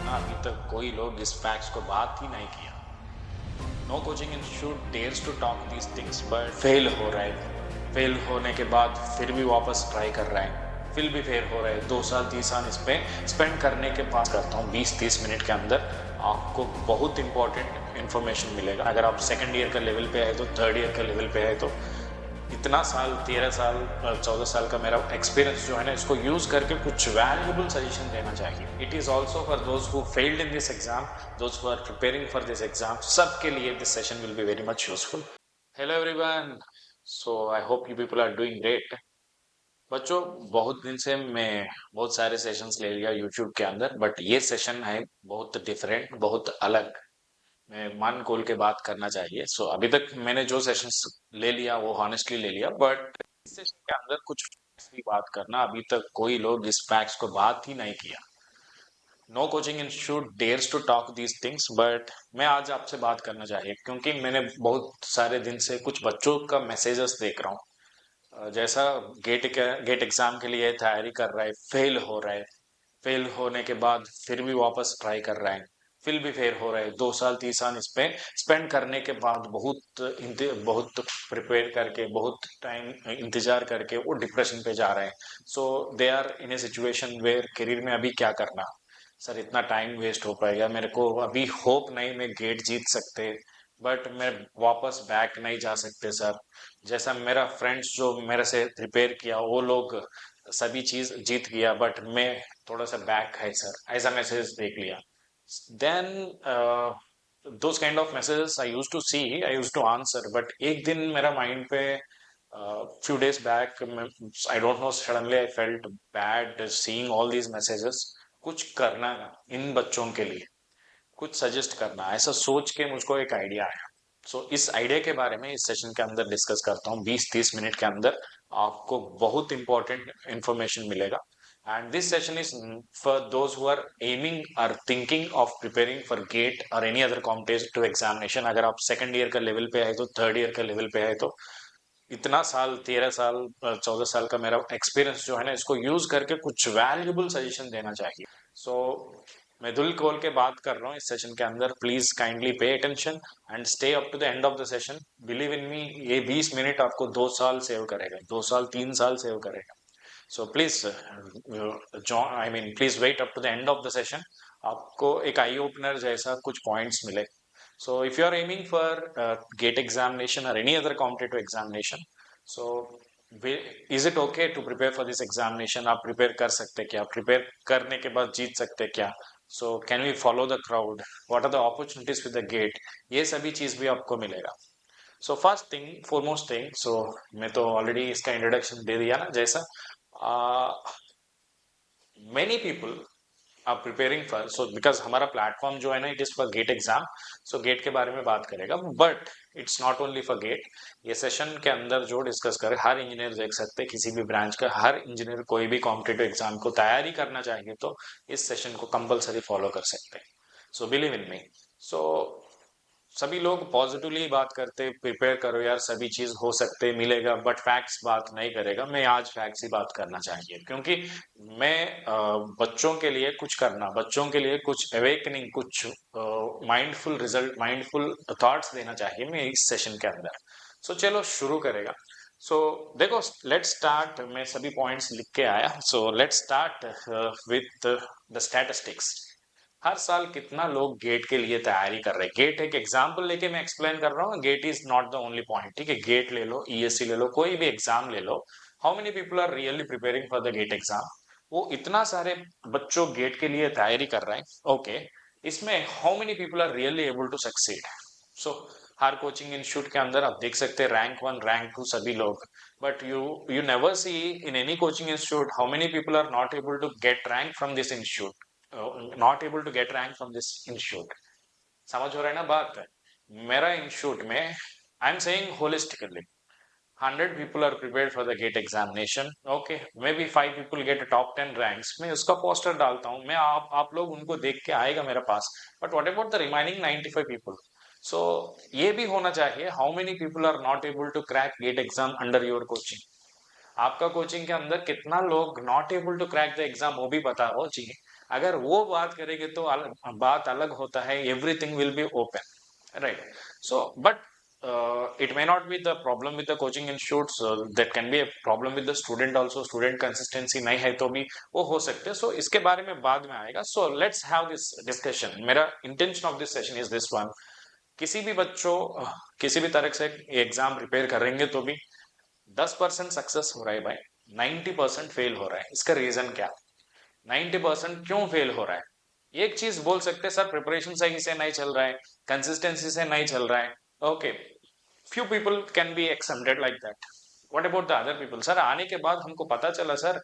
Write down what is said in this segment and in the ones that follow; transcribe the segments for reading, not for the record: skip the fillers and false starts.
ना अभी तक कोई लोग इस फैक्ट्स को बात ही नहीं किया। No coaching institute dares to talk these things but fail हो रहा है। फेल होने के बाद फिर भी वापस ट्राई कर रहा है, फिर भी फेल हो रहा है। 2 साल 3 साल इस पे स्पेंड करने के बाद करता हूँ 20-30 मिनट के अंदर आपको बहुत इंपॉर्टेंट इन्फॉर्मेशन मिलेगा। अगर आप सेकंड ईयर का लेवल पे है तो, थर्ड ईयर का लेवल पे है तो, इतना साल 13 साल 14 साल का मेरा एक्सपीरियंस जो है ना, इसको यूज करके कुछ वैल्यूबल सजेशन देना चाहिए। It is also for those who failed in this exam, those who are preparing for this exam, सबके लिए this session will be very much useful. Hello everyone, so I hope you people are doing great. बच्चों, बहुत दिन से मैं बहुत सारे sessions ले लिया यूट्यूब के अंदर, बट ये सेशन है बहुत डिफरेंट, बहुत अलग। मैं मन खोल के बात करना चाहिए। सो अभी तक मैंने जो सेशंस ले लिया वो हॉनेस्टली ले लिया, बट इस सेशन के अंदर कुछ facts की बात करना, अभी तक कोई लोग इस फैक्ट्स को बात ही नहीं किया। No coaching institute dares to talk these things but मैं आज आपसे बात करना चाहिए क्योंकि मैंने बहुत सारे दिन से कुछ बच्चों का मैसेजेस देख रहा हूँ। जैसा गेट एग्जाम के लिए तैयारी कर रहा है, फेल हो रहा है। फेल होने के बाद फिर भी वापस ट्राई कर रहा है, फिर भी फेल हो रहा है। 2 साल 3 साल इस पे स्पेंड करने के बाद बहुत प्रिपेयर करके, बहुत टाइम इंतजार करके वो डिप्रेशन पे जा रहे हैं। So they are in a situation where career में अभी क्या करना। सर इतना टाइम वेस्ट हो पाएगा, मेरे को अभी होप नहीं मैं गेट जीत सकते, बट मैं वापस बैक नहीं जा सकते सर। जैसा मेरा फ्रेंड्स जो मेरे से प्रिपेयर किया वो लोग सभी चीज जीत गया, बट मैं थोड़ा सा बैक है सर, ऐसा मैसेज देख लिया। Then those kind of messages I use to see, I use to answer, but एक दिन मेरा माइंड पे few days back I don't know, suddenly I felt bad seeing all these messages. कुछ करना इन बच्चों के लिए, कुछ सजेस्ट करना, ऐसा सोच के मुझको एक आइडिया आया। सो इस आइडिया के बारे में इस सेशन के अंदर डिस्कस करता हूँ। 20-30 मिनट के अंदर आपको बहुत इंपॉर्टेंट इंफॉर्मेशन मिलेगा। And this session is for those who are aiming और thinking of preparing for GATE और एनी अदर कॉम्पिटिटिव एग्जामिनेशन। अगर आप सेकंड ईयर का लेवल पे है तो, थर्ड ईयर का लेवल पे है तो, इतना साल 13 साल 14 साल का मेरा एक्सपीरियंस जो है ना, इसको यूज करके कुछ वैल्यूबल सजेशन देना चाहिए। सो मैं दिल खोल के बात कर रहा हूँ इस सेशन के अंदर। Please kindly pay attention and stay up to the end of the session. Believe in me, ये 20 मिनट आपको 2 साल सेव करेगा, 2 साल 3 साल सेव करेगा। So please I mean please wait up to the end of the session. आपको एक eye opener जैसा कुछ पॉइंट्स मिले। So if you are aiming for GATE examination or any other competitive examination, so is it okay to prepare for this examination? आप prepare कर सकते क्या? prepare करने के बाद जीत सकते क्या? So can we follow the crowd? What are the opportunities with the GATE? ये सभी चीज भी आपको मिलेगा। So first thing, foremost thing, so मैं तो already इसका introduction दे दिया ना जैसा। Many people आप प्रिपेयरिंग फॉर, सो बिकॉज हमारा प्लेटफॉर्म जो है ना, it is for GATE exam. So GATE के बारे में बात करेगा, but it's not only for GATE. ये सेशन के अंदर जो डिस्कस करे, हर इंजीनियर देख सकते हैं, किसी भी ब्रांच का हर इंजीनियर कोई भी कॉम्पिटेटिव एग्जाम को तैयारी करना चाहिए तो इस सेशन को कंपलसरी फॉलो कर सकते हैं। सो बिलीव इन मी। सो सभी लोग पॉजिटिवली बात करते, प्रिपेयर करो यार, सभी चीज हो सकते मिलेगा, बट फैक्ट्स बात नहीं करेगा। मैं आज फैक्ट्स ही बात करना चाहिए क्योंकि मैं बच्चों के लिए कुछ करना, बच्चों के लिए कुछ अवेकनिंग, कुछ माइंडफुल रिजल्ट, माइंडफुल थॉट्स देना चाहिए मैं इस सेशन के अंदर। सो चलो शुरू करेगा। सो देखो, लेट स्टार्ट। मैं सभी पॉइंट्स लिख के आया। So let start with the statistics. हर साल कितना लोग गेट के लिए तैयारी कर रहे हैं। गेट एक एग्जाम्पल लेके मैं एक्सप्लेन कर रहा हूँ। GATE is not the only point, ठीक है? गेट ले लो, ईएससी ले लो, कोई भी एग्जाम ले लो। How many people are really preparing for the GATE exam? वो इतना सारे बच्चों गेट के लिए तैयारी कर रहे हैं, ओके। इसमें how many people are really able to succeed? So हर कोचिंग इंस्टीट्यूट के अंदर आप देख सकते हैं रैंक 1 रैंक 2 सभी लोग, but you never see in any coaching institute how many people are not able to get rank from this institute, not able to get rank from this institute. समझ हो रहा है ना बात? मेरा इंस्टीट्यूट में, I am saying holistically, 100 people are prepared for the GATE examination. Okay, maybe 5 people get top 10 ranks. मैं उसका पोस्टर डालता हूँ, मैं आप लोग उनको देख के आएगा मेरे पास। But what about the remaining 95 people? So ये भी होना चाहिए, how many people are not able to crack GATE exam under your coaching? आपका कोचिंग के अंदर कितना लोग not able to crack the exam वो भी बताओ जी। अगर वो बात करेंगे तो बात अलग होता है, everything will be open, right? So but it may not be the problem with the coaching institutes, that can be a problem with the student also. Student consistency नहीं है तो भी वो हो सकते हैं. So इसके बारे में बाद में आएगा. So let's have this discussion. मेरा intention of this session is this one. किसी भी बच्चों किसी भी तरह से एग्जाम प्रिपेयर करेंगे तो भी 10% सक्सेस हो रहा है भाई, 90% फेल हो रहा है. इसका रीजन क्या? 90% क्यों फेल हो रहा है? एक चीज बोल सकते हैं, सर प्रिपरेशन सही से नहीं चल रहा है, कंसिस्टेंसी से नहीं चल रहा है. Okay, few people can be exempted like that. What about the other people? Sir आने के बाद हमको पता चला सर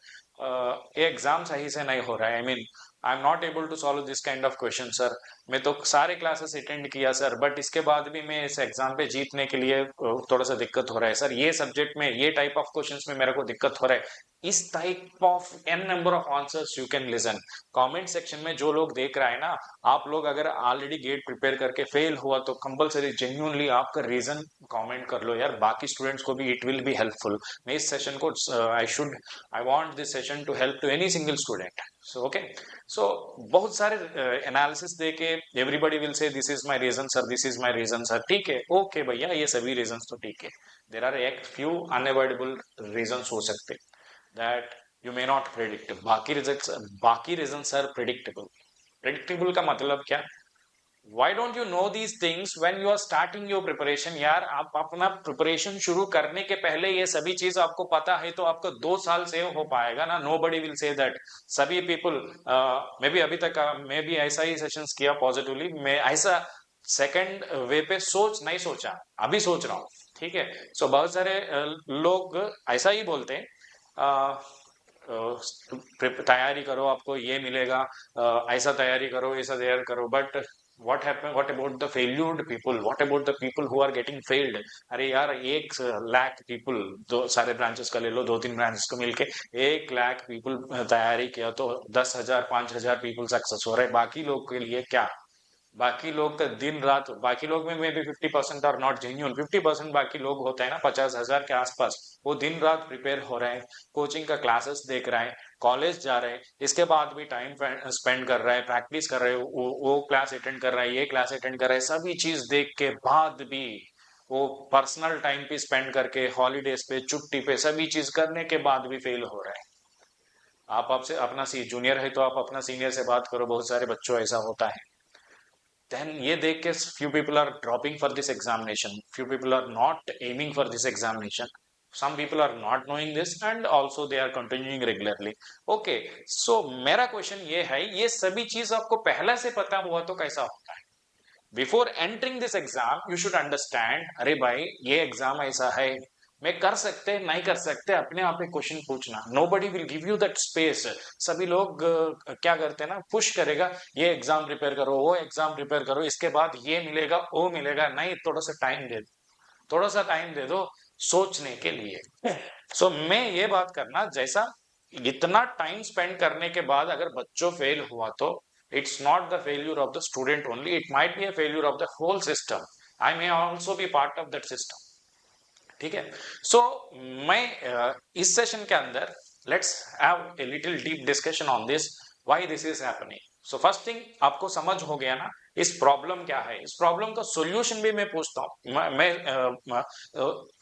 ये एग्जाम सही से नहीं हो रहा है. I mean I am not able to solve this kind of question sir. मैं तो सारे क्लासेस अटेंड किया सर, बट इसके बाद भी मैं इस एग्जाम पे जीतने के लिए थोड़ा सा दिक्कत हो रहा है सर. ये सब्जेक्ट में ये टाइप ऑफ क्वेश्चंस में मेरे को दिक्कत हो रहा है. इस type of an number of answers you can listen. Comment section में जो लोग देख रहा है ना, आप लोग अगर ऑलरेडी गेट प्रिपेयर करके फेल हुआ तो कंपलसरी जेन्युइनली आपका रीजन कमेंट कर लो यार. बाकी स्टूडेंट्स को भी इट विल बी हेल्पफुल. मैं इस सेशन को I want this session to help to any single student. So okay, so बहुत सारे एनालिसिस देके everybody will say this is my reason sir, this is my reason sir. ठीक है, okay भैया, ये सभी रीजन तो ठीक है. देर आर एक फ्यू अनअवॉइडेबल रीजन हो सकते that you may not predict. बाकी reasons are predictable. Predictable का मतलब क्या? Why don't you know these things when you are starting your preparation? यार आप अपना प्रिपरेशन शुरू करने के पहले ये सभी चीज आपको पता है तो आपको 2 साल से हो पाएगा ना. Nobody will say that. सभी people मैं भी अभी तक मैं भी ऐसा ही सेशंस किया पॉजिटिवली. मैं ऐसा सेकंड वे पे नहीं सोचा, अभी सोच रहा हूँ. ठीक है, सो बहुत सारे लोग ऐसा ही बोलते हैं तैयारी करो आपको ये मिलेगा, ऐसा तैयारी करो, ऐसा तैयारी करो. But what about the failed people? What about the people who are getting failed? अरे यार 1 लाख पीपल, दो सारे ब्रांचेस का ले लो, 2-3 ब्रांचेस को मिलके 1 लाख पीपल तैयारी किया तो 10,000 5,000 पीपल सक्सेस हो रहे. बाकी लोग के लिए क्या? बाकी लोग का दिन रात, बाकी लोग में भी 50% और नॉट जेन्यून 50% बाकी लोग होते हैं ना 50,000 के आसपास. वो दिन रात प्रिपेयर हो रहे हैं, कोचिंग का क्लासेस देख रहे हैं, कॉलेज जा रहे हैं, इसके बाद भी टाइम स्पेंड कर रहा है, प्रैक्टिस कर रहे हैं, वो क्लास अटेंड कर रहा है, ये क्लास अटेंड कर रहा है. सभी चीज देख के बाद भी वो पर्सनल टाइम पे स्पेंड करके, हॉलीडेज पे, छुट्टी पे, सभी चीज करने के बाद भी फेल हो रहा है. आप आपसे अपना जूनियर है तो आप अपना सीनियर से बात करो, बहुत सारे बच्चों ऐसा होता है. then ये देख के few people are dropping for this examination, few people are not aiming for this examination, some people are not knowing this and also they are continuing regularly. Okay, so मेरा question ये है, ये सभी चीज आपको पहले से पता हुआ तो कैसा होता है? Before entering this exam you should understand, अरे भाई ये एग्जाम ऐसा है, मैं कर सकते नहीं कर सकते, अपने आप में क्वेश्चन पूछना. Nobody will give you that space. सभी लोग क्या करते हैं ना, पुश करेगा, ये एग्जाम प्रिपेयर करो, वो एग्जाम प्रिपेयर करो, इसके बाद ये मिलेगा वो मिलेगा. नहीं, थोड़ा सा टाइम दे दो, थोड़ा सा टाइम दे दो सोचने के लिए. सो मैं ये बात करना, जैसा इतना टाइम स्पेंड करने के बाद अगर बच्चों फेल हुआ तो it's not the failure of the student only, it might be a failure of the whole system. I may also be part of that system. ठीक है, सो मैं इस सेशन के अंदर let's have a little deep discussion on this, why this is happening. So first thing, आपको समझ हो गया ना इस प्रॉब्लम क्या है. इस प्रॉब्लम का सॉल्यूशन भी मैं पूछता हूँ, मैं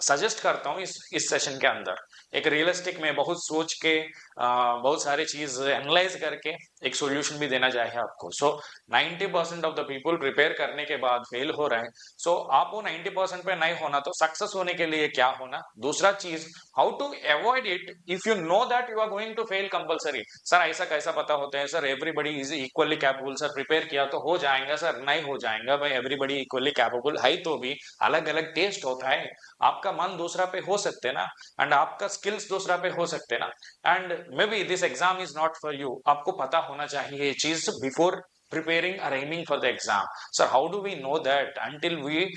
सजेस्ट करता हूँ इस सेशन के अंदर. एक रियलिस्टिक में बहुत सोच के बहुत सारी चीज एनालाइज करके एक सॉल्यूशन भी देना चाहिए आपको. सो 90% ऑफ द पीपल प्रिपेयर करने के बाद फेल हो रहे हैं. सो आप वो 90% पे नहीं होना तो सक्सेस होने के लिए क्या होना. दूसरा चीज, how to avoid it if you know that you are going to fail compulsory. Sir ऐसा कैसा पता होता है sir, everybody is equally capable sir, prepare किया तो हो जाएगा सर. नहीं हो जाएगा भाई, एवरीबडी इक्वली कैपेबल है तो भी अलग अलग टेस्ट होता है. आपका मन दूसरा पे हो सकते ना, एंड आपका स्किल्स दूसरा पे हो सकते ना, and may be this exam is not for you. आपको पता होना चाहिए ये चीज before preparing or aiming for the exam. So how do we know that? Until we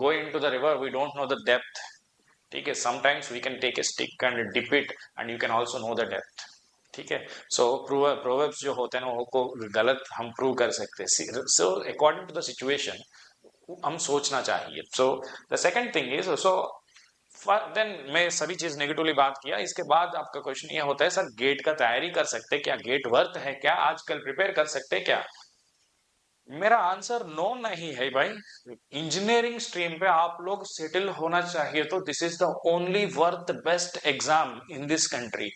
go into the river, we don't know the depth. ठीक है, sometimes we can take a stick and dip it and you can also know the depth. ठीक है, सो proverbs जो होते हैं ना वो को गलत हम प्रूव कर सकते हैं. So according to the situation हम सोचना चाहिए. So the second thing is, so then मैं सभी चीज नेगेटिवली बात किया। इसके बाद आपका क्वेश्चन ये होता है सर गेट का तैयारी कर सकते क्या, गेट वर्थ है क्या, आजकल प्रिपेयर कर सकते क्या? मेरा आंसर नो नहीं है भाई। इंजीनियरिंग स्ट्रीम पे आप लोग सेटल होना चाहिए तो this is the only worth best exam in this country.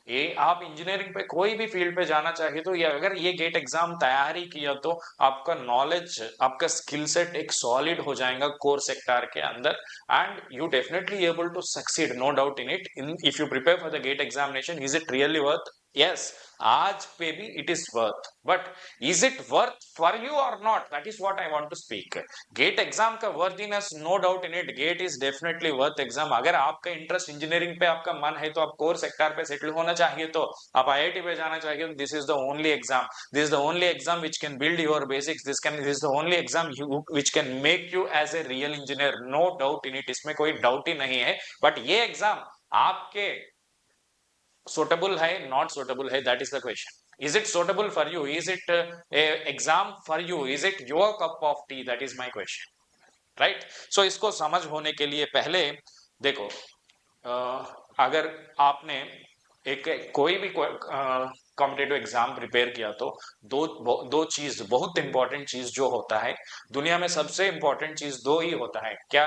ये आप इंजीनियरिंग पे कोई भी फील्ड पे जाना चाहिए तो ये अगर ये गेट एग्जाम तैयारी किया तो आपका नॉलेज, आपका स्किल सेट एक सॉलिड हो जाएगा कोर सेक्टर के अंदर, and you definitely able to succeed, no doubt in it. In if you prepare for the GATE examination, is it really worth? Yes, आज पे भी it is worth, but is it worth for you or not? That is what I want to speak. GATE exam का worthiness, no doubt in it, GATE is definitely worth exam। अगर आपका interest engineering पे, आपका मन है तो आप core sector पे सेटल होना चाहिए तो आप आईआईटी पे जाना चाहिए तो this is the only exam, this is the only exam which can build your basics, this is the only exam which can make you as a real engineer, no doubt in it, इसमें कोई doubt ही नहीं है। But ये exam आपके suitable है, not suitable है, that is the question. Is it suitable for you? Is it a exam for you? Is it your cup of tea? That is my question, right? So इसको समझ होने के लिए पहले देखो, अगर आपने एक कोई भी कॉम्पिटेटिव एग्जाम प्रिपेयर किया तो दो चीज, बहुत इंपॉर्टेंट चीज जो होता है दुनिया में, सबसे इंपॉर्टेंट चीज दो ही होता है, क्या?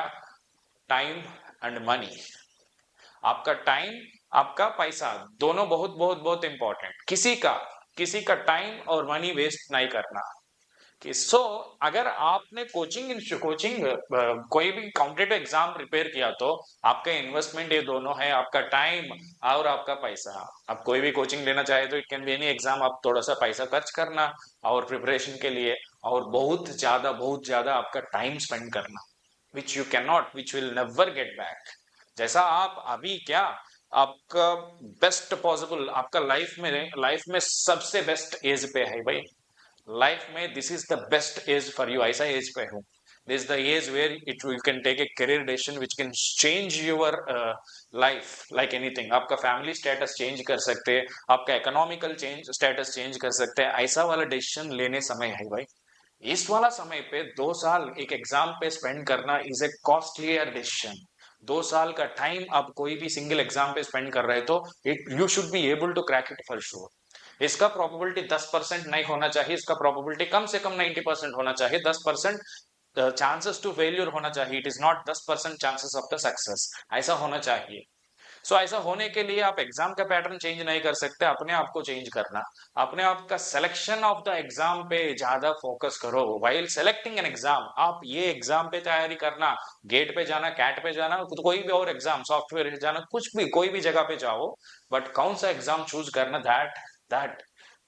Time and money. आपका टाइम, आपका पैसा, दोनों बहुत बहुत बहुत इंपॉर्टेंट। किसी का टाइम और मनी वेस्ट नहीं करना। कि सो अगर आपने कोचिंग कोई भी कॉम्पिटेटिव एग्जाम प्रिपेयर किया तो आपका इन्वेस्टमेंट ये दोनों है, आपका टाइम और आपका पैसा। आप कोई भी कोचिंग लेना चाहे तो it can be any exam, आप थोड़ा सा पैसा खर्च करना और प्रिपरेशन के लिए, और बहुत ज्यादा आपका टाइम स्पेंड करना, which you can not, which will never get back. जैसा आप अभी क्या, आपका बेस्ट पॉसिबल, आपका लाइफ में सबसे बेस्ट एज पे है भाई। लाइफ में this is the best age for you, ऐसा एज पे हूँ। This is the age where it you can take a career decision which can change your life like anything. आपका फैमिली स्टेटस चेंज कर सकते हैं, आपका economical status change कर सकते हैं, ऐसा वाला डिसीजन लेने समय है भाई। इस वाला समय पे 2 साल एक एग्जाम पे स्पेंड करना इज ए कॉस्टलियर डिसीजन। 2 साल का टाइम आप कोई भी सिंगल एग्जाम पे स्पेंड कर रहे हो तो it you should be able to crack it for sure. इसका प्रोबेबिलिटी 10% नहीं होना चाहिए, इसका प्रोबेबिलिटी कम से कम 90% होना चाहिए। 10% चांसेस टू फेलियर होना चाहिए, it is not 10% chances of the success, ऐसा होना चाहिए। सो ऐसा होने के लिए आप एग्जाम का पैटर्न चेंज नहीं कर सकते, अपने आप को चेंज करना, अपने आप का सिलेक्शन ऑफ द एग्जाम पे ज्यादा फोकस करो। वाइल सेलेक्टिंग एन एग्जाम, आप ये एग्जाम पे तैयारी करना, गेट पे जाना, कैट पे जाना, कोई भी और एग्जाम, सॉफ्टवेयर जाना, कुछ भी कोई भी जगह पे जाओ, बट कौन सा एग्जाम चूज करना, that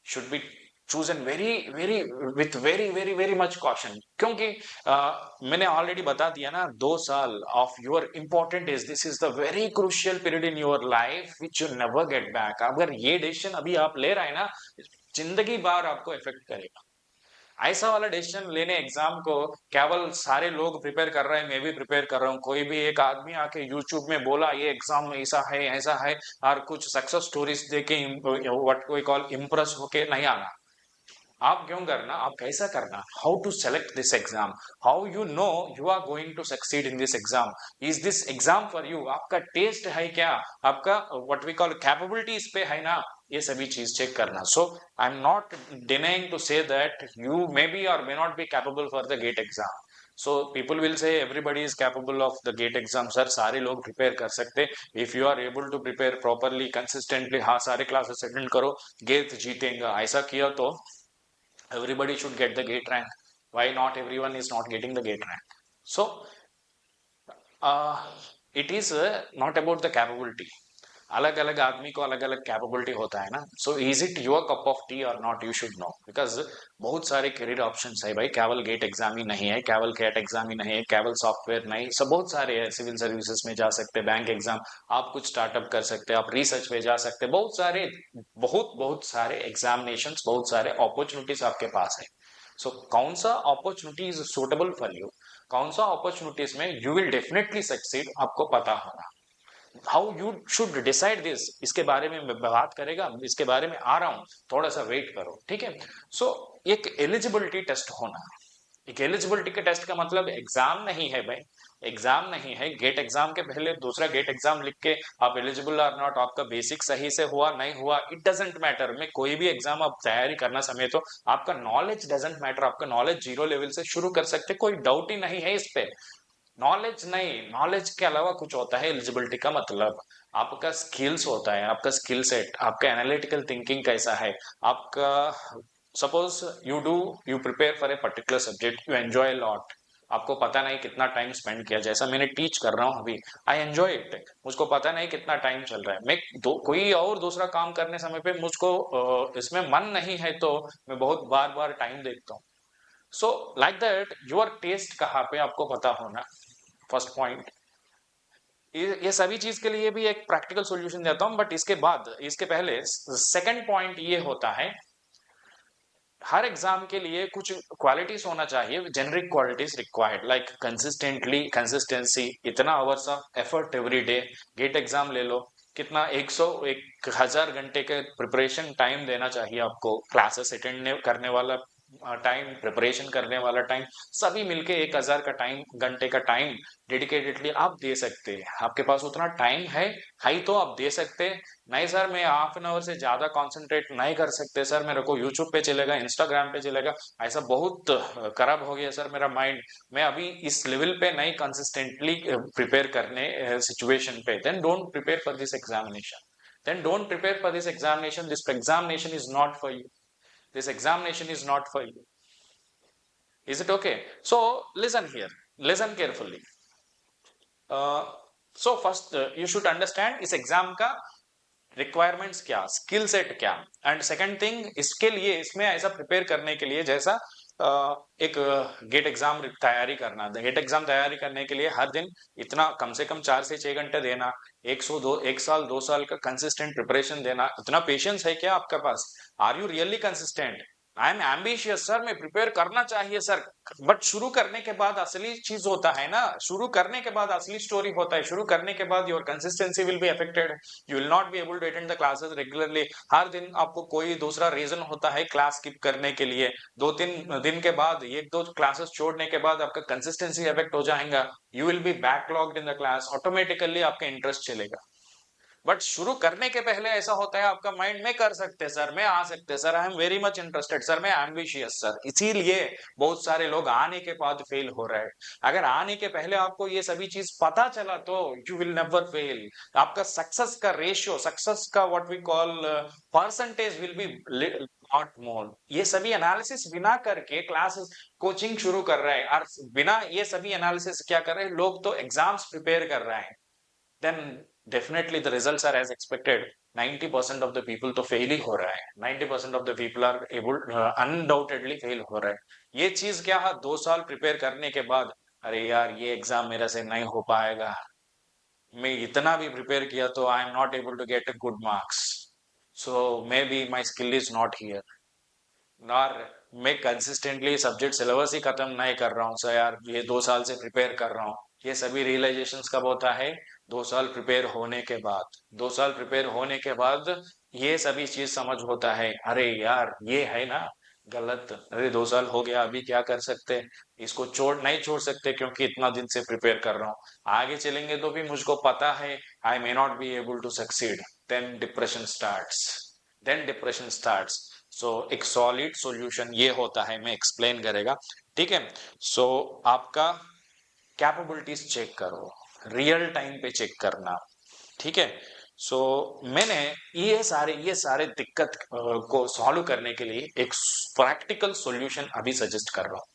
should be chosen very very with very very very much caution. क्योंकि मैंने ऑलरेडी बता दिया ना, 2 साल of your important is, this is the very crucial period in your life which you never get back. अगर ये decision अभी आप ले रहे हैं ना, जिंदगी भर आपको इफेक्ट करेगा। ऐसा वाला डिसीजन लेने एग्जाम को केवल सारे लोग प्रिपेयर कर रहे हैं, मैं भी प्रिपेयर कर रहा हूँ, कोई भी एक आदमी आके यूट्यूब में बोला ये एग्जाम ऐसा है ऐसा है, और कुछ सक्सेस स्टोरीज देके व्हाट वी कॉल इम्प्रेस होके नहीं आना। आप क्यों करना, आप कैसा करना, how to select this exam, how you know you are going to succeed in this exam, is this exam for you, आपका टेस्ट है क्या, आपका व्हाट वी कॉल कैपेबिलिटी इस पे है ना, ये सभी चीज चेक करना। So I am not denying to say that you may be और may not be capable for the GATE exam. So people will say everybody is capable of the GATE exam. Sir सारे लोग prepare कर सकते, if you are able to prepare properly consistently, हाँ सारे classes attend करो, gate जीतेगा। ऐसा किया तो everybody should get the gate rank. Why not everyone is not getting the gate rank? So it is not about the capability. अलग अलग आदमी को अलग अलग कैपेबिलिटी होता है ना। So is it your cup of tea और not, you should know, because बहुत सारे करियर ऑप्शंस है भाई, केवल गेट एग्जाम ही नहीं है, केवल कैट एग्जाम ही नहीं है, केवल सॉफ्टवेयर नहीं, सब बहुत सारे है। सिविल सर्विसेज में जा सकते, बैंक एग्जाम, आप कुछ स्टार्टअप कर सकते, आप रिसर्च में जा सकते, बहुत सारे एग्जामिनेशन, बहुत सारे अपॉर्चुनिटीज आपके पास है। सो कौन सा opportunity is suitable for you, कौन सा अपॉर्चुनिटीज में यू विल डेफिनेटली सक्सीड, आपको पता होना। How you should decide this, इसके बारे में मैं बात करेगा, इसके बारे में आ रहा हूं, थोड़ा सा वेट करो, ठीक है। सो एक एलिजिबिलिटी टेस्ट होना, एक एलिजिबिलिटी के टेस्ट का मतलब एग्जाम नहीं है भाई, एग्जाम नहीं है। गेट एग्जाम के पहले दूसरा गेट एग्जाम लिख के आप एलिजिबल आर नॉट, आपका बेसिक सही से हुआ नहीं हुआ, इट डजेंट मैटर। मैं कोई भी एग्जाम आप तैयारी करना समय तो आपका नॉलेज डजेंट मैटर, आपका नॉलेज जीरो लेवल से शुरू कर सकते, कोई डाउट ही नहीं है इस पे। नॉलेज नहीं, नॉलेज के अलावा कुछ होता है एलिजिबिलिटी का मतलब, आपका स्किल्स होता है, आपका स्किल सेट, आपका एनालिटिकल थिंकिंग कैसा है, आपका suppose you prepare for a particular subject, you enjoy lot, आपको पता नहीं कितना टाइम स्पेंड किया, जैसा मैंने टीच कर रहा हूँ अभी, आई एंजॉय इट, मुझको पता नहीं कितना टाइम चल रहा है, मैं कोई और दूसरा काम करने समय पे मुझको इसमें मन नहीं है तो मैं बहुत बार बार टाइम देखता हूँ। So like that your test कहाँ पे आपको पता होना, फर्स्ट पॉइंट। ये सभी चीज के लिए भी एक प्रैक्टिकल सॉल्यूशन देता हूँ, बट इसके बाद, इसके पहले सेकंड पॉइंट ये होता है, हर एग्जाम के लिए कुछ क्वालिटीज होना चाहिए, generic qualities required, like consistently, consistency, इतना hours of effort every day. GATE exam ले लो, कितना 100 1000 घंटे के प्रिपरेशन टाइम देना चाहिए आपको, क्लासेस अटेंड करने वाला टाइम, प्रिपरेशन करने वाला टाइम, सभी मिलके 1000 का टाइम, घंटे का टाइम डेडिकेटेडली आप दे सकते हैं। आपके पास उतना टाइम है तो आप दे सकते हैं। नहीं सर मैं हाफ एन आवर से ज्यादा कंसंट्रेट नहीं कर सकते सर, मेरे को यूट्यूब पे चलेगा, इंस्टाग्राम पे चलेगा, ऐसा बहुत खराब हो गया सर मेरा माइंड, मैं अभी इस लेवल पे नहीं कंसिस्टेंटली प्रिपेयर करने सिचुएशन पे, then don't prepare for this examination, then don't prepare for this examination, this examination is not for you, this examination is not for you. Is it okay? So listen here, listen carefully. So first you should understand इस exam का requirements क्या, skill set क्या, and second thing, इसके लिए, इसमें ऐसा prepare करने के लिए, जैसा एक गेट एग्जाम तैयारी करना, गेट एग्जाम तैयारी करने के लिए हर दिन इतना कम से कम 4 से 6 घंटे देना, 1 साल 2 साल का कंसिस्टेंट प्रिपरेशन देना, इतना पेशेंस है क्या आपके पास? Are you really consistent? I am ambitious sir, मैं प्रिपेयर करना चाहिए सर, बट शुरू करने के बाद असली चीज होता है ना, शुरू करने के बाद असली स्टोरी होता है, शुरू करने के बाद your consistency will be affected, you will not be able to attend the classes regularly. हर दिन आपको कोई दूसरा रीजन होता है क्लास स्किप करने के लिए, 2-3 दिन के बाद, 1-2 क्लासेस छोड़ने के बाद आपका कंसिस्टेंसी अफेक्ट हो जाएगा, you will B backlogged in the class, automatically आपका इंटरेस्ट चलेगा। बट शुरू करने के पहले ऐसा होता है आपका माइंड, में कर सकते सर, मैं आ सकते sir, I am very much interested sir, मैं एम्बिशियस सर, इसीलिए बहुत सारे लोग आने के बाद फेल हो रहे हैं। अगर आने के पहले आपको ये सभी चीज पता चला तो यू विल नेवर फेल, आपका सक्सेस का रेशियो, सक्सेस का what we call percentage will be not more. ये सभी एनालिसिस बिना करके क्लासेस, कोचिंग शुरू कर रहे हैं, और बिना ये सभी एनालिसिस क्या कर रहे हैं लोग, तो एग्जाम्स प्रिपेयर कर रहे हैं, then definitely the results are as expected, 90% of the people तो फेल ही हो रहा है, 90% of the people are able undoubtedly fail हो रहा है। ये चीज क्या है, 2 साल प्रिपेयर करने के बाद, अरे यार ये एग्जाम मेरे से नहीं हो पाएगा, मैं इतना भी प्रिपेयर किया तो I am not able to get a good marks, so maybe my skill is not here, और मैं कंसिस्टेंटली सब्जेक्ट सिलेबस ही खत्म नहीं कर रहा हूँ सर, यार ये 2 साल से प्रिपेयर कर रहा हूँ। ये सभी रियलाइजेशंस कब होता है? 2 साल प्रिपेयर होने के बाद, 2 साल प्रिपेयर होने के बाद ये सभी चीज समझ होता है, अरे यार ये है ना गलत, अरे 2 साल हो गया, अभी क्या कर सकते हैं, इसको नहीं छोड़ सकते क्योंकि इतना दिन से प्रिपेयर कर रहा हूँ, आगे चलेंगे तो भी मुझको पता है I may not be able to succeed, then depression starts, then depression starts. So एक सॉलिड सॉल्यूशन ये होता है, मैं एक्सप्लेन करेगा, ठीक है? सो आपका कैपेबिलिटीज चेक करो, रियल टाइम पे चेक करना, ठीक है? सो मैंने ये सारे दिक्कत को सॉल्व करने के लिए एक प्रैक्टिकल सॉल्यूशन अभी सजेस्ट कर रहा हूँ,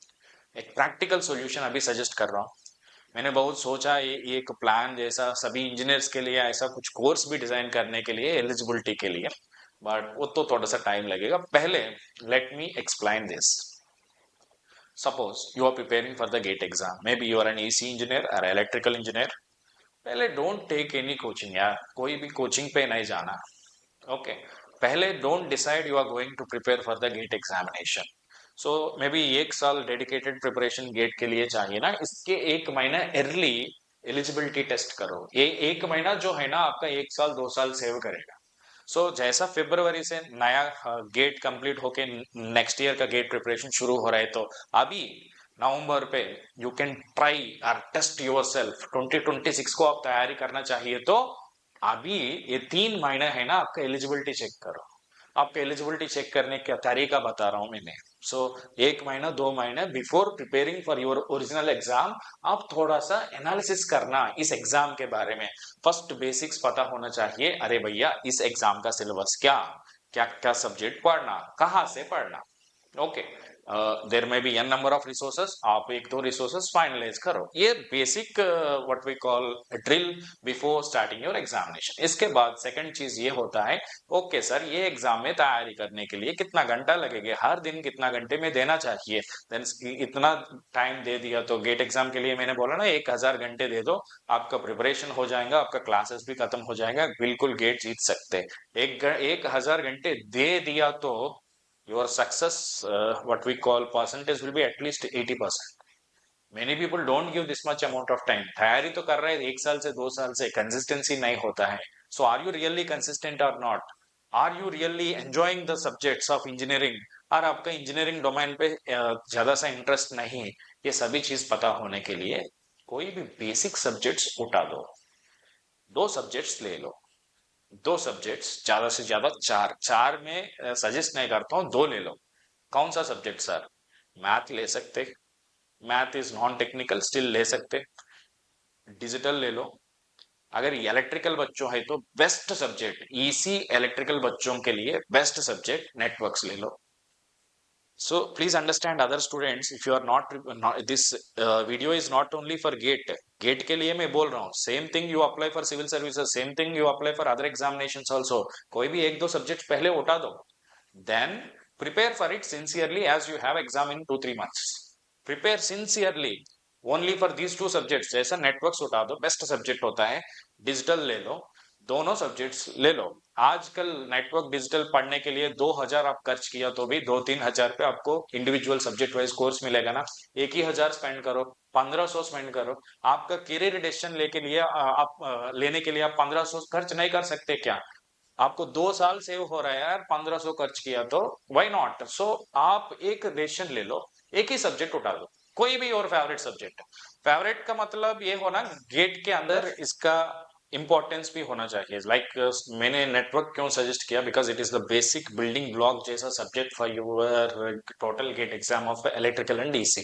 एक प्रैक्टिकल सॉल्यूशन अभी सजेस्ट कर रहा हूँ। मैंने बहुत सोचा, ये एक प्लान जैसा सभी इंजीनियर्स के लिए ऐसा कुछ कोर्स भी डिजाइन करने के लिए, एलिजिबिलिटी के लिए, बट वो तो थोड़ा सा टाइम लगेगा। पहले let me explain this. Suppose you are preparing for the GATE exam, maybe you are an AC engineer और इलेक्ट्रिकल इंजीनियर। पहले डोंट टेक एनी कोचिंग यार, कोई भी कोचिंग पे नहीं जाना, ओके? पहले don't decide you are going to prepare for the GATE examination. So maybe 1 साल डेडिकेटेड प्रिपरेशन गेट के लिए चाहिए ना, इसके 1 महीना अर्ली एलिजिबिलिटी टेस्ट करो, ये 1 महीना जो है ना आपका 1 साल 2 साल सेव करेगा। जैसा फरवरी से नया गेट कंप्लीट होके नेक्स्ट ईयर का गेट प्रिपरेशन शुरू हो रहा है, तो अभी नवंबर पे यू कैन ट्राई और टेस्ट योर सेल्फ। 2026 को आप तैयारी करना चाहिए तो अभी ये 3 महीने है ना, आपका एलिजिबिलिटी चेक करो। आपका एलिजिबिलिटी चेक करने का तरीका बता रहा हूं मैंने। सो 1 महीना 2 महीने before preparing for your original exam आप थोड़ा सा एनालिसिस करना इस एग्जाम के बारे में। फर्स्ट बेसिक्स पता होना चाहिए। अरे भैया इस एग्जाम का सिलेबस क्या क्या क्या सब्जेक्ट पढ़ना, कहाँ से पढ़ना। Okay, there may be an number of resources, आप एक दो रिसोर्सेस फाइनलाइज करो। ये basic what we call drill before starting your examination. इसके बाद सेकंड चीज ये होता है, ओके सर ये एग्जाम में तैयारी करने के लिए कितना घंटा लगेगा, हर दिन कितना घंटे में देना चाहिए। देन इतना टाइम दे दिया तो गेट एग्जाम के लिए मैंने बोला ना 1000 घंटे दे दो, आपका प्रिपरेशन हो जाएगा, आपका क्लासेस भी खत्म हो जाएगा, बिल्कुल गेट जीत सकते। 1000 घंटे दे दिया तो your success what we call percentage will be at least 80%. Many people don't give this much amount of time. तैयारी तो कर रहे हैं 1 साल से 2 साल से, कंसिस्टेंसी नहीं होता है। So are you really consistent or not? Are you really enjoying the subjects of engineering? और आपका इंजीनियरिंग डोमेन पे ज्यादा सा इंटरेस्ट नहीं है, ये सभी चीज पता होने के लिए कोई भी बेसिक सब्जेक्ट्स उठा दो, 2 सब्जेक्ट्स ले लो। 2 सब्जेक्ट्स ज्यादा से ज्यादा चार, चार में सजेस्ट नहीं करता हूँ, 2 ले लो। कौन सा सब्जेक्ट सर? मैथ ले सकते, math is non technical still ले सकते। डिजिटल ले लो। अगर इलेक्ट्रिकल बच्चों है तो बेस्ट सब्जेक्ट, इसी इलेक्ट्रिकल बच्चों के लिए बेस्ट सब्जेक्ट नेटवर्क्स ले लो। So please understand other students, if you are not this video is not only for gate के लिए मैं बोल रहा हूँ, same thing you apply for civil services, same thing you apply for other examinations also। कोई भी एक दो सब्जेक्ट पहले उठा दो, then prepare for it sincerely as you have exam in 2-3 months। prepare sincerely only for these 2 subjects. जैसा networks उठा दो, बेस्ट सब्जेक्ट होता है। डिजिटल ले लो, दोनों सब्जेक्ट्स ले लो। आजकल नेटवर्क डिजिटल पढ़ने के लिए 2000 आप खर्च किया तो भी 2-3 हजार पे आपको इंडिविजुअल सब्जेक्ट वाइज कोर्स मिलेगा ना। 1000 स्पेंड करो, 1500 स्पेंड करो। आपका करियर डिसीजन लेके लिए आप लेने के लिए आप 1500 खर्च नहीं कर सकते क्या? आपको 2 साल सेव हो रहा है यार, 1500 खर्च किया तो वाई नॉट। सो आप एक डिसीजन ले लो, एक ही सब्जेक्ट उठा दो, कोई भी और फेवरेट सब्जेक्ट। फेवरेट का मतलब ये होना गेट के अंदर इसका इंपॉर्टेंस भी होना चाहिए। मैंने नेटवर्क क्यों सजेस्ट किया, because it is the basic building block जैसा subject for your total GATE exam of electrical and DC.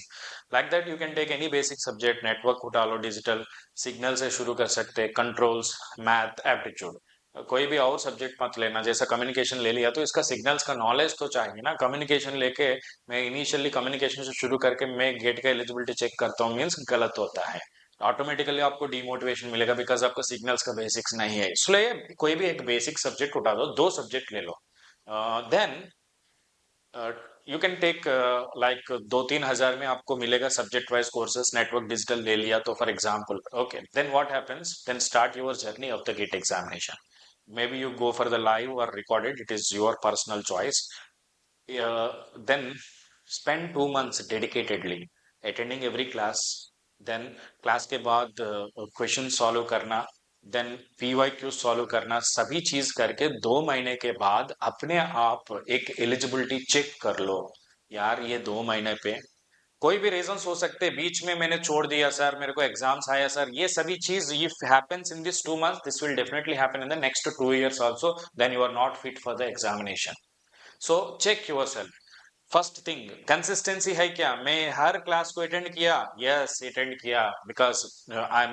Like that you can take any basic subject, network उठा लो, डिजिटल, सिग्नल से शुरू कर सकते, कंट्रोल्स, मैथ, एप्टीट्यूड। कोई भी और सब्जेक्ट मत लेना। जैसा कम्युनिकेशन ले लिया तो इसका सिग्नल्स का नॉलेज तो चाहिए ना। कम्युनिकेशन लेके मैं इनिशियली कम्युनिकेशन से शुरू करके मैं गेट का एलिजिबिलिटी चेक करता हूँ, मीन्स गलत होता है। ऑटोमेटिकली आपको डिमोटिवेशन मिलेगा बिकॉज आपको सिग्नल्स का बेसिक्स नहीं है। इसलिए कोई भी एक बेसिक सब्जेक्ट उठा दो, 2 सब्जेक्ट ले लो। Then you can take like 2-3 हजार में आपको मिलेगा subject wise courses. Network digital ले लिया तो for example, okay, then what happens, then start your journey of the GATE examination. Maybe you go for the live or recorded, it is your personal choice। Then spend 2 months dedicatedly attending every class। then class के बाद question solve करना, then PYQ solve करना, सभी चीज करके 2 महीने के बाद अपने आप एक एलिजिबिलिटी चेक कर लो। यार ये 2 महीने पे कोई भी रीजंस हो सकते, बीच में मैंने छोड़ दिया सर, मेरे को एग्जाम्स आया सर, ये सभी चीज if happens in this 2 months, this will definitely happen in the next 2 years also, then you are not fit for the examination. So check yourself. First thing, consistency है क्या? मैं हर क्लास को attend किया, yes attend किया, because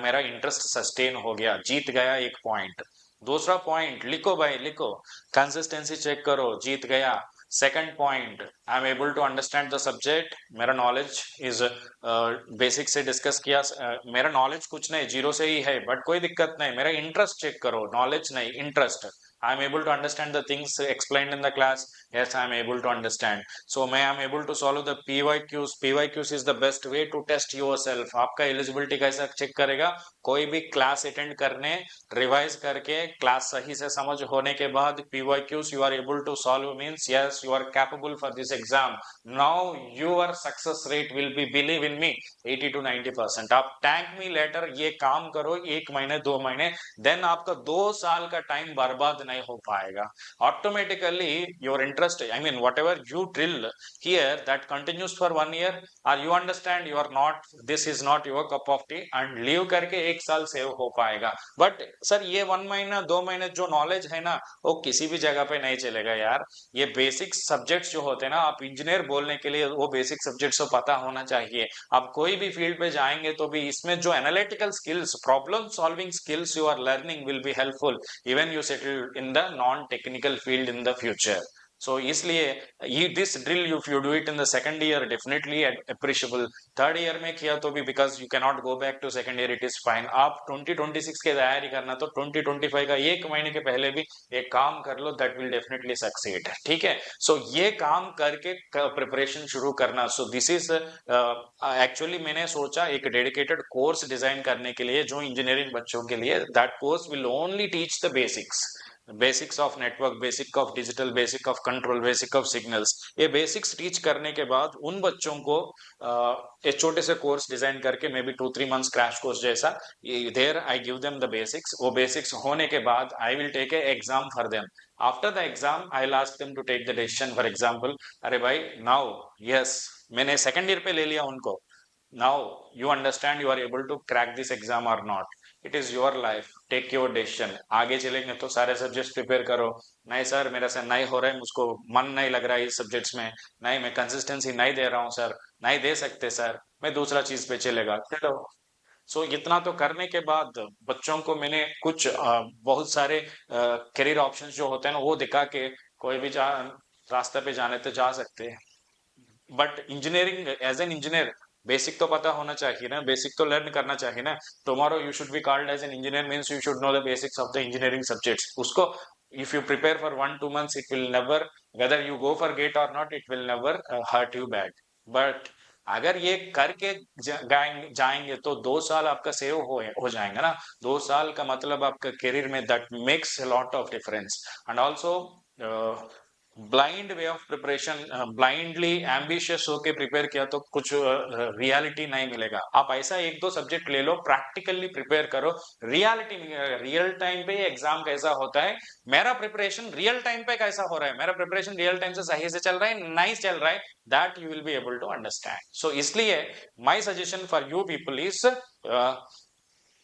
मेरा interest sustain हो गया, जीत गया 1 पॉइंट। दूसरा पॉइंट लिखो भाई, लिखो, कंसिस्टेंसी चेक करो, जीत गया। Second point, I am able to understand the subject, मेरा नॉलेज इज बेसिक से डिस्कस किया। मेरा नॉलेज कुछ नहीं, जीरो से ही है, बट कोई दिक्कत नहीं। मेरा इंटरेस्ट चेक करो, नॉलेज नहीं, interest. I am able to understand the things explained in the class. Yes, I am able to understand. So मैं I am able to solve the PYQs। PYQs is the best way to test yourself। आपका eligibility कैसा check करेगा? कोई भी class attend करने, revise करके, class सही से समझ होने के बाद PYQs you are able to solve, means yes you are capable for this exam। Now your success rate will be, believe in me, 80 to 90%। आप thank me later, ये काम करो 1 महीने 2 महीने, देन आपका 2 साल का टाइम बर्बाद नहीं नहीं हो पाएगा. Automatically your interest, I mean whatever you drill here, that continues for 1 year, or you understand you are not, this is not your cup of tea, and leave करके 1 साल सेव हो पाएगा. बट सर ये 1 महीना 2 महीने जो knowledge है ना, वो किसी भी जगह पे नहीं चलेगा यार. ये बेसिक सब्जेक्ट्स जो होते हैं ना, आप इंजीनियर बोलने के लिए वो बेसिक सब्जेक्ट्स तो पता होना चाहिए. आप कोई भी फील्ड पे जाएंगे तो भी इसमें जो analytical skills, problem solving skills you are learning will be helpful even you settle in the non technical field in the future. So इसलिए ये this drill if you do it in the second year definitely appreciable. Third year में किया तो भी because you can not go back to second year, it is fine. आप 2026 के तैयारी करना तो 2025 का 1 महीने के पहले भी एक काम कर लो, दैट विल डेफिनेटली सक्सीड. ठीक है. सो ये काम करके प्रिपरेशन शुरू करना. सो दिस इज एक्चुअली मैंने सोचा एक डेडिकेटेड कोर्स डिजाइन करने के लिए जो इंजीनियरिंग बच्चों के लिए. That course will only teach the basics of network, basic of digital, basic of control, basic of signals. ये बेसिक्स टीच करने के बाद उन बच्चों को एक छोटे से कोर्स डिजाइन करके may be 2-3 months crash course जैसा, there I give them the basics. वो बेसिक्स होने के बाद I will take a exam for them. After the exam I will ask them to take the decision. For example, अरे भाई now yes मैंने second year पे ले लिया उनको, now you understand you are able to crack this exam और not. It is your life, take your decision. आगे चलेंगे तो सारे सब्जेक्ट्स प्रिपेयर करो. नहीं सर मेरा से नहीं हो रहा है, मुझको मन नहीं लग रहा है इस सब्जेक्ट्स में, नहीं मैं कंसिस्टेंसी नहीं दे रहा हूँ सर, नहीं दे सकते सर, मैं दूसरा चीज पे चलेगा, चलो. सो इतना तो करने के बाद बच्चों को मैंने कुछ बहुत सारे करियर ऑप्शंस जो होते हैं ना वो दिखा के कोई भी रास्ते पे जाने तो जा सकते हैं. But engineering as an engineer basic तो पता होना चाहिए ना, बेसिक तो लर्न करना चाहिए ना. Tomorrow you should be called as an engineer means you should know the basics of the engineering subjects. उसको if you prepare for 1-2 months it will never, whether you go for GATE और not, it will never hurt you bad. But अगर ये करके जाएंगे तो 2 साल आपका save हो जाएंगे ना. 2 साल का मतलब आपका करियर में that makes a lot of difference. And also blind way of preparation, blindly ambitious होके प्रिपेयर किया तो कुछ रियलिटी नहीं मिलेगा. आप ऐसा 1-2 सब्जेक्ट ले लो, प्रैक्टिकली प्रिपेयर करो, रियलिटी मिलेगा. रियल टाइम पे एग्जाम कैसा होता है, मेरा प्रिपरेशन रियल टाइम पे कैसा हो रहा है, मेरा प्रिपरेशन रियल टाइम से सही से चल रहा है नहीं चल रहा है, that you will be able to understand. So इसलिए my suggestion for you people is,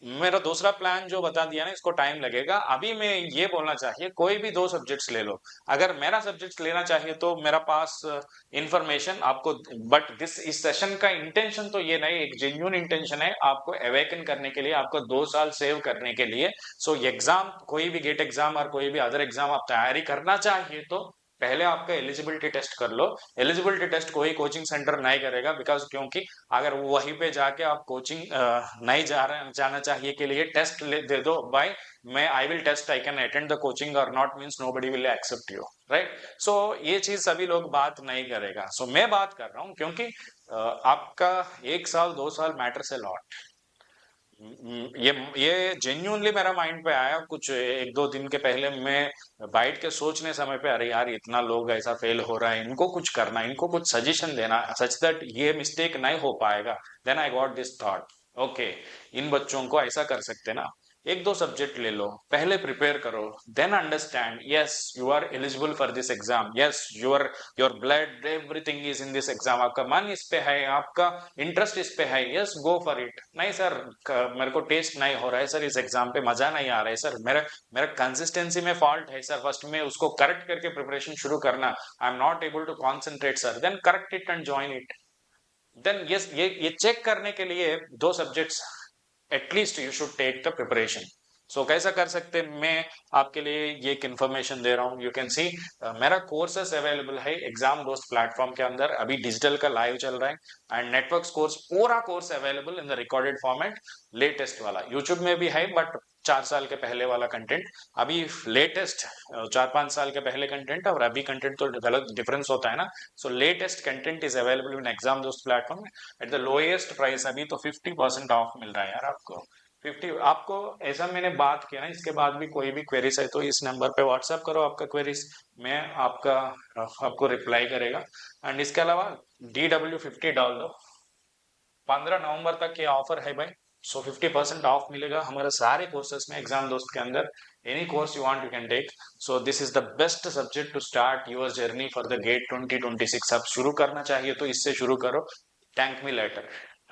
मेरा दूसरा प्लान जो बता दिया ना इसको टाइम लगेगा. अभी मैं ये बोलना चाहिए कोई भी 2 सब्जेक्ट्स ले लो. अगर मेरा सब्जेक्ट लेना चाहिए तो मेरा पास इंफॉर्मेशन आपको, बट दिस इस सेशन का इंटेंशन तो ये नहीं, एक जेन्युइन इंटेंशन है आपको अवेकन करने के लिए, आपको 2 साल सेव करने के लिए. सो एग्जाम कोई भी गेट एग्जाम और कोई भी अदर एग्जाम आप तैयारी करना चाहिए तो पहले आपका एलिजिबिलिटी टेस्ट कर लो. एलिजिबिलिटी टेस्ट कोई कोचिंग सेंटर नहीं करेगा, बिकॉज क्योंकि अगर वहीं पे जाके आप कोचिंग नहीं जाना चाहिए के लिए टेस्ट दे दो, बाय मैं I will test I can attend the coaching और not means nobody will accept you, right. So ये चीज सभी लोग बात नहीं करेगा. सो मैं बात कर रहा हूँ क्योंकि आपका 1 साल 2 साल मैटर्स अ लॉट. ये जेन्युइनली मेरा माइंड पे आया कुछ 1-2 दिन के पहले. मैं बैठ के सोचने समय पे अरे यार इतना लोग ऐसा फेल हो रहा है, इनको कुछ करना, इनको कुछ सजेशन देना सच दैट ये मिस्टेक नहीं हो पाएगा. Then I got this thought, okay इन बच्चों को ऐसा कर सकते ना, 1-2 सब्जेक्ट ले लो, पहले प्रिपेयर करो, then understand yes you are eligible for this exam, yes your blood everything is in this exam, आपका मन इस पे है, आपका इंटरेस्ट इस पे है, यस गो फॉर इट. नहीं सर मेरे को टेस्ट नहीं हो रहा है सर, इस एग्जाम पे मजा नहीं आ रहा है सर, मेरा मेरा कंसिस्टेंसी में फॉल्ट है सर, फर्स्ट में उसको करेक्ट करके प्रिपरेशन शुरू करना, I am not able to concentrate sir, then correct it and join it. Then yes ये चेक करने के लिए 2 subjects at least you should take the preparation. So कैसा कर सकते हैं, मैं आपके लिए ये एक इन्फॉर्मेशन दे रहा हूँ. यू कैन सी मेरा कोर्सेस अवेलेबल है एग्जाम दोस्त प्लेटफॉर्म के अंदर, अभी डिजिटल का लाइव चल रहा है. एंड नेटवर्क कोर्स पूरा course available in the recorded format, latest वाला यूट्यूब में भी है, बट 4 साल के पहले वाला कंटेंट, अभी लेटेस्ट 4-5 साल के पहले कंटेंट और अभी कंटेंट तो गलत डिफरेंस होता है ना. So latest content is available in exam Dost platform at the lowest price. अभी तो 50% ऑफ मिल रहा है यार आपको. 50 आपको ऐसा मैंने बात किया ना, इसके बाद भी कोई भी क्वेरीज है तो इस नंबर पे व्हाट्सएप करो आपका क्वेरीज, मैं आपको रिप्लाई करेगा. एंड इसके अलावा DW50 डाल दो. 15 नवंबर तक ये ऑफर है भाई, सो 50% ऑफ मिलेगा हमारे सारे कोर्सेस में एग्जाम दोस्त के अंदर। Any course you want you can take. So this is the best subject to start your journey for the GATE 2026। अब शुरू करना चाहिए तो इससे शुरू करो, thank me later.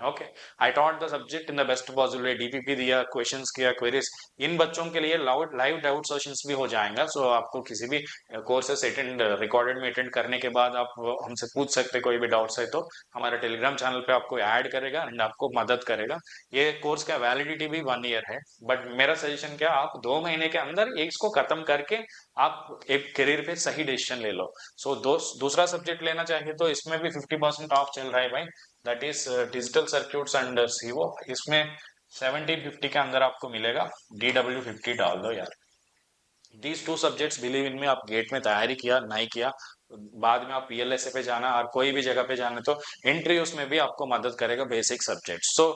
Okay, I taught the subject in the best possible way, DPP दिया, questions किया, क्वेरीज। इन बच्चों के लिए लाइव डाउट सेशंस भी हो जाएगा। सो आपको किसी भी कोर्सेस अटेंड रिकॉर्डेड में अटेंड करने के बाद आप हमसे पूछ सकते, कोई भी डाउट्स है तो हमारे टेलीग्राम चैनल पे आपको ऐड करेगा एंड आपको मदद करेगा। ये कोर्स का वैलिडिटी भी 1 ईयर है, बट मेरा सजेशन क्या, आप 2 महीने के अंदर इसको खत्म करके आप एक करियर पे सही डिसीजन ले लो। सो दूसरा सब्जेक्ट लेना चाहिए तो इसमें भी 50% ऑफ चल रहा है भाई, that is digital circuits and CO. इसमें 1750 के अंदर आपको मिलेगा। DW50 डाल दो यार। These two subjects believe in में, आप गेट में तैयारी किया नहीं किया, बाद में आप PLSA पे जाना और कोई भी जगह पे जाना तो इंटरव्यू उसमें भी आपको मदद करेगा, basic subject. So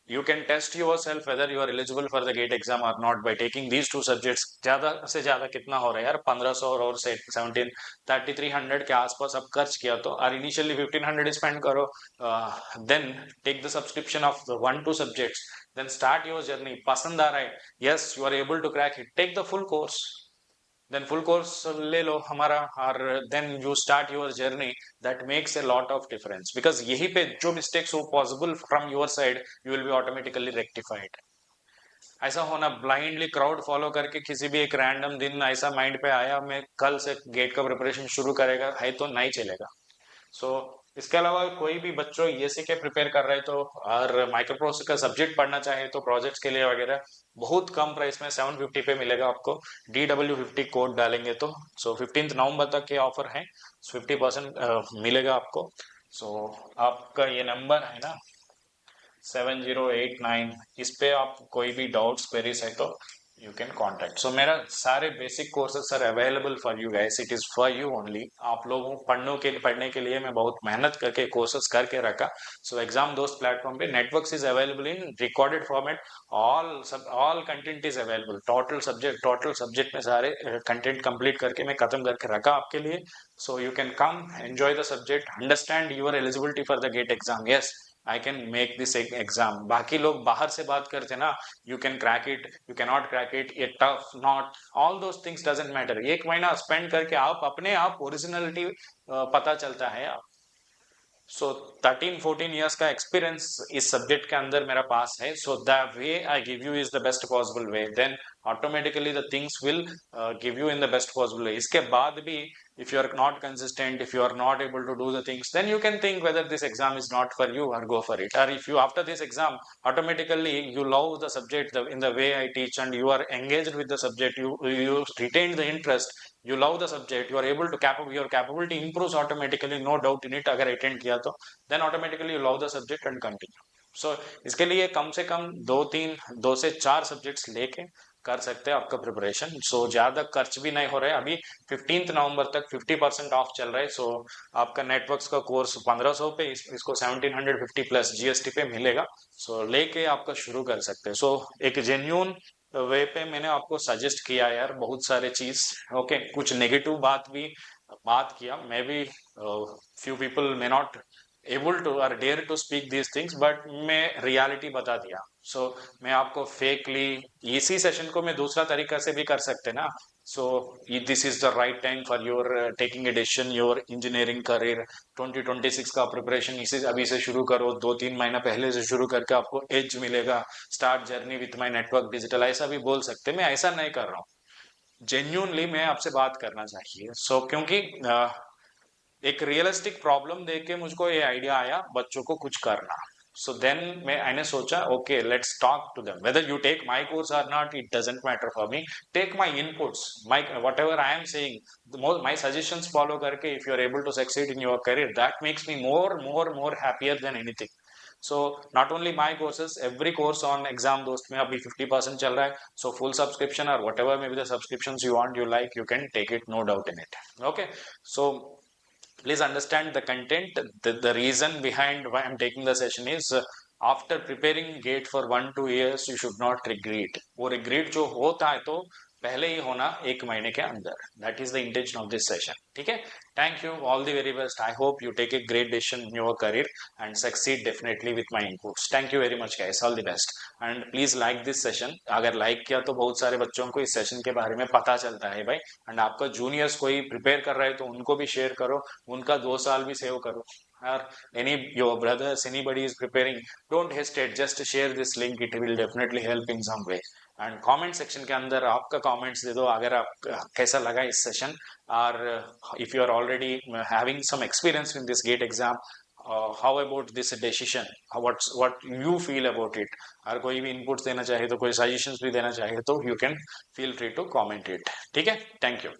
you can test yourself whether you are eligible for the gate exam or not by taking these two subjects। ज्यादा से ज्यादा कितना हो रहा है यार, 1500 और 17 3300 के आसपास आप खर्च किया तो, और इनिशियली 1500 स्पेंड करो, then take the subscription of 1-2 subjects, then start your journey. पसंद आ रहा है, yes you are able to crack it, take the full course, then full course ले लो हमारा, और then you start your journey. That makes a lot of difference, because यही पे जो मिस्टेक्स हो possible from your side, you will be automatically rectified. ऐसा होना ब्लाइंडली क्राउड फॉलो करके किसी भी एक रैंडम दिन ऐसा माइंड पे आया मैं कल से गेट का प्रिपरेशन शुरू करेगा है तो नहीं चलेगा। सो इसके अलावा कोई भी बच्चों ये सी के प्रिपेयर कर रहे तो, और माइक्रो प्रोसेसर का सब्जेक्ट पढ़ना चाहे तो प्रोजेक्ट्स के लिए वगैरह बहुत कम प्राइस में 750 पे मिलेगा आपको। DW50 कोड डालेंगे तो। सो 15 नवंबर तक के ऑफर है, 50% मिलेगा आपको। सो आपका ये नंबर है ना 7089, इस पे आप कोई भी डाउट्स क्वेरीज है तो यू कैन कॉन्टेक्ट। सो मेरा सारे basic courses are available for you guys, it is for you only. आप लोगों पढ़ने के लिए मैं बहुत मेहनत करके कोर्सेस करके रखा। सो एग्जाम दोस्त प्लेटफॉर्म पे networks is available in recorded format, all content is available, total subject में सारे कंटेंट कंप्लीट करके मैं खत्म करके रखा आपके लिए। So you can come enjoy the subject, understand your eligibility for the GATE exam. Yes, I can make this exam. बाकी लोग बाहर से बात करते ना, you can crack it, you can not crack it, ये tough not, all those things doesn't matter. 1 महीना spend करके आप अपने आप ओरिजिनलिटी पता चलता है आप। सो 13-14 ईयर्स का एक्सपीरियंस इस सब्जेक्ट के अंदर मेरा पास है। So the way I give you is the best possible way, then automatically the things will give you in the best possible way. इसके बाद भी if you are not consistent, if you are not able to do the things, then you can think whether this exam is not for you or go for it. Or if you after this exam automatically you love the subject in the way I teach and you are engaged with the subject, you retain the interest, you love the subject, you are able to your capability improves automatically, no doubt in it। अगर attend किया तो then automatically you love the subject and continue। सो इसके लिए कम से कम 2 से 4 subjects लेके कर सकते हैं आपका प्रिपरेशन। सो ज्यादा खर्च भी नहीं हो रहा है। अभी 15 नवंबर तक 50% ऑफ चल रहा है। सो आपका नेटवर्क्स का कोर्स 1500 पे, इसको 1750 प्लस GST पे मिलेगा। सो लेके आपका शुरू कर सकते हैं। सो एक जेन्यून वे पे मैंने आपको सजेस्ट किया यार बहुत सारे चीज। ओके, कुछ नेगेटिव बात किया, maybe few people may not able to और dare to speak these things, but मैं रियलिटी बता दिया। सो मैं आपको फेकली, इसी सेशन को मैं दूसरा तरीका से भी कर सकते ना। सो this is the right time for your taking a decision, your engineering career 2026 का प्रिपरेशन इसी अभी से शुरू करो। 2-3 महीना पहले से शुरू करके आपको एज मिलेगा। Start journey with my network digital, ऐसा भी बोल सकते। मैं ऐसा नहीं कर रहा हूँ, जेन्यूनली मैं आपसे बात करना चाहिए। सो क्योंकि एक रियलिस्टिक प्रॉब्लम देख के मुझको ये आइडिया आया बच्चों को कुछ करना। सो देन मैंने सोचा okay let's talk to them, whether you take my course और not it doesn't matter for me, take my inputs, my whatever I am saying, my suggestions follow करके if you are able to succeed in your career, that makes me more happier than anything. So not only my courses, every course on exam Dost में अभी 50% चल रहा है। So full subscription और whatever may be the subscriptions you want, you like, you can take it, no doubt in it. Okay, so please understand the content. The reason behind why I'm taking the session is after preparing gate for 1-2 years you should not regret। वो regret जो होता है तो पहले ही होना 1 महीने के अंदर. That is the intention of this session. ठीक है. Thank you. All the very best. I hope you take a great decision in your career and succeed definitely with my inputs. Thank you very much guys. All the best. And please like this session. अगर like किया तो बहुत सारे बच्चों को इस session के बारे में पता चलता है भाई. एंड आपका जूनियर्स कोई प्रिपेयर कर रहा है तो उनको भी शेयर करो. उनका 2 साल भी सेव करो. or any your brothers, anybody is preparing, don't hesitate, just share this link. It will definitely help in some way. And comment section के अंदर आपका कमेंट्स दे दो अगर आप कैसा लगा इस सेशन. और if you are already having some experience in this GATE exam, how about this decision, what you feel about it. अगर कोई भी इनपुट्स देना चाहे तो, कोई सजेशंस भी देना चाहे तो, you can feel free to comment it. ठीक है. Thank you.